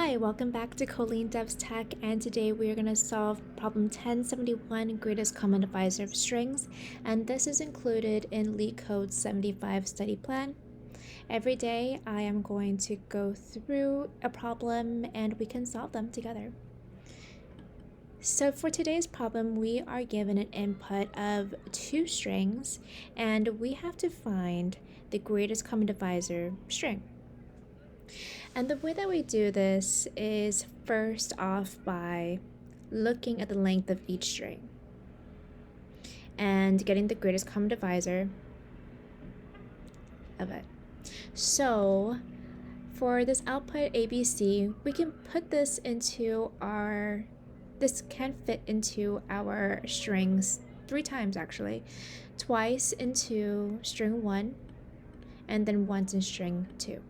Hi, welcome back to Colleen Devs Tech, and today we are going to solve problem 1071, greatest common divisor of strings, and this is included in LeetCode 75 study plan. Every day I am going to go through a problem and we can solve them together. So for today's problem, we are given an input of 2 strings, and we have to find the greatest common divisor string. And the way that we do this is first off by looking at the length of each string and getting the greatest common divisor of it. So for this output ABC, we can put this into this can fit into our strings 3 times actually. Twice into string 1 and then once in string 2.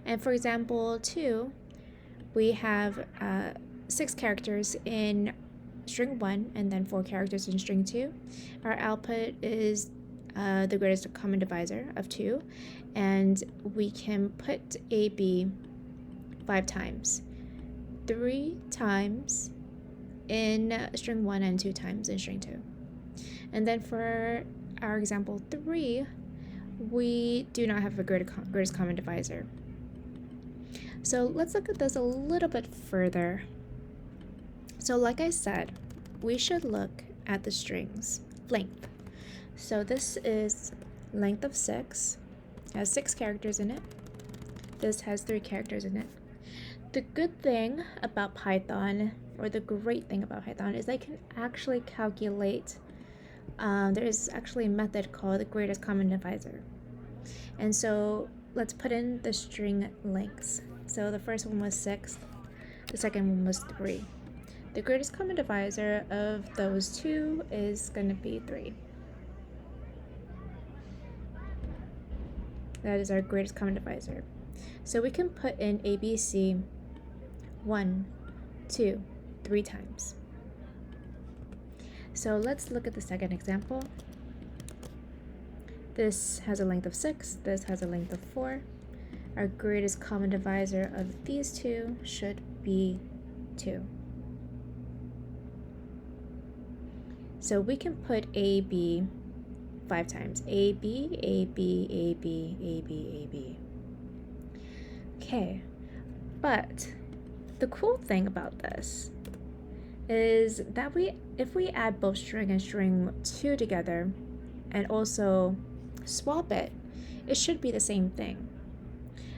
And for example 2, we have 6 characters in string 1 and then 4 characters in string 2. Our output is the greatest common divisor of 2, and we can put AB 5 times. 3 times in string 1 and 2 times in string 2. And then for our example 3, we do not have a greatest common divisor. So let's look at this a little bit further. So like I said, we should look at the string's length. So this is length of 6, has 6 characters in it. This has 3 characters in it. The good thing about Python, or the great thing about Python, is I can actually calculate, there is actually a method called the greatest common divisor. And so let's put in the string lengths. So the first one was 6, the second one was 3. The greatest common divisor of those 2 is going to be 3. That is our greatest common divisor. So we can put in ABC 1, 2, 3 times. So let's look at the second example. This has a length of 6, this has a length of 4. Our greatest common divisor of these 2 should be 2. So we can put AB 5 times. AB, AB, AB, AB, AB. Okay, but the cool thing about this is that if we add both string and string 2 together and also swap it, it should be the same thing.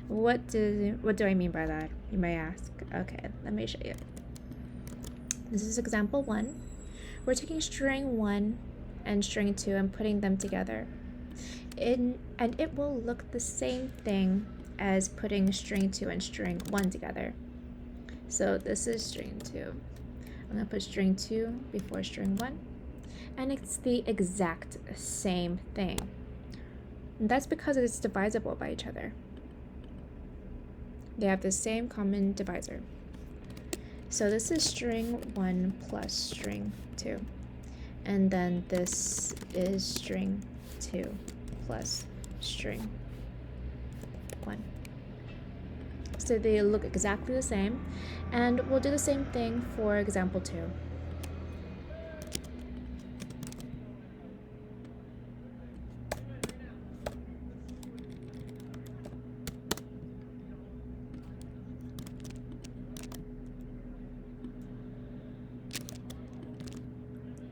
What do I mean by that, you may ask? Okay, let me show you. This is example 1. We're taking string 1 and string 2 and putting them together. And it will look the same thing as putting string 2 and string 1 together. So this is string 2. I'm going to put string 2 before string 1. And it's the exact same thing. And that's because it's divisible by each other. They have the same common divisor. So this is string 1 plus string 2. And then this is string 2 plus string 1. So they look exactly the same. And we'll do the same thing for example 2.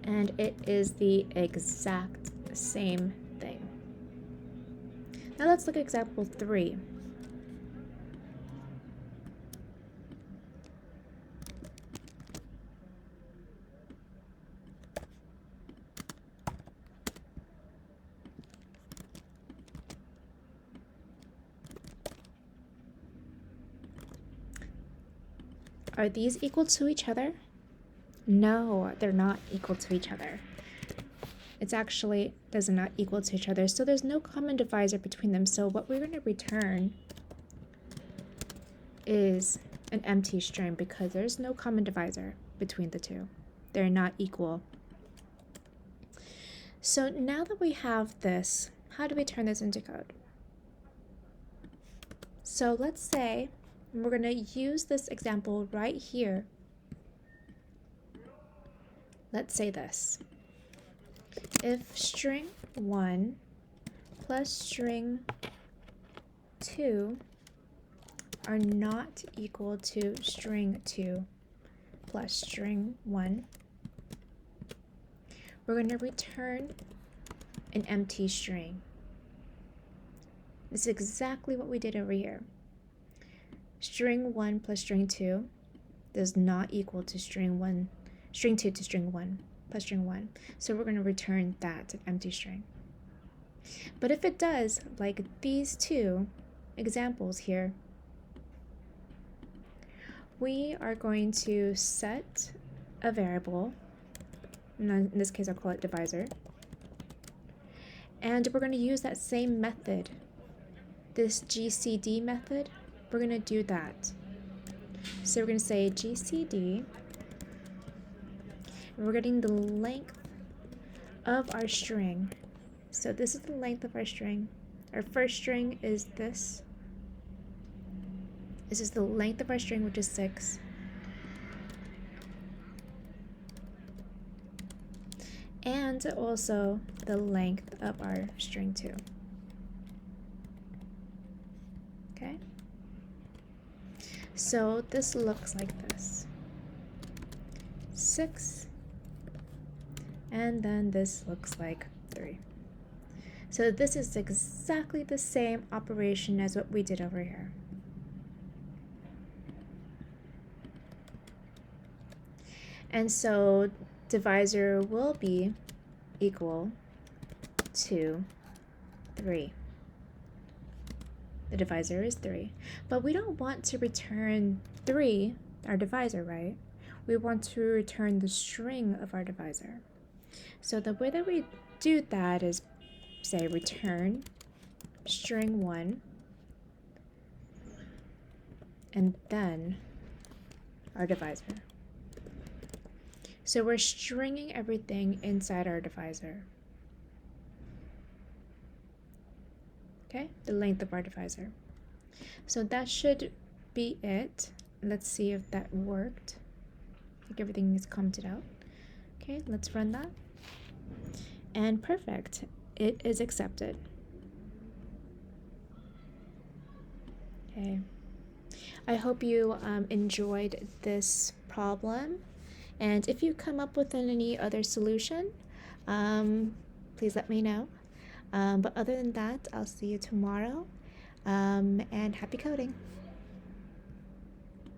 And it is the exact same thing. Now let's look at example 3. Are these equal to each other? No, they're not equal to each other. It's actually does not equal to each other, so there's no common divisor between them. So what we're going to return is an empty string because there's no common divisor between the 2. They're not equal. So now that we have this, how do we turn this into code? So let's say And we're going to use this example right here. Let's say this. If string 1 plus string 2 are not equal to string 2 plus string 1, we're going to return an empty string. This is exactly what we did over here. String 1 plus string 2 does not equal to string 2 to string 1 plus string 1. So we're going to return that, an empty string. But if it does, like these two examples here, we are going to set a variable, in this case I'll call it divisor, and we're going to use that same method, this GCD method. We're going to do that. So we're going to say GCD, and we're getting the length of our string. So this is the length of our string. Our first string is this. This is the length of our string, which is 6. And also the length of our string 2. Okay? So this looks like this. 6. And then this looks like 3. So this is exactly the same operation as what we did over here. And so divisor will be equal to 3. The divisor is 3. But we don't want to return 3, our divisor, right? We want to return the string of our divisor. So the way that we do that is say return string 1 and then our divisor. So we're stringing everything inside our divisor. Okay, the length of our divisor. So that should be it. Let's see if that worked. I think everything is commented out. Okay, let's run that. And perfect, it is accepted. Okay, I hope you enjoyed this problem. And if you come up with any other solution, please let me know. But other than that, I'll see you tomorrow, and happy coding.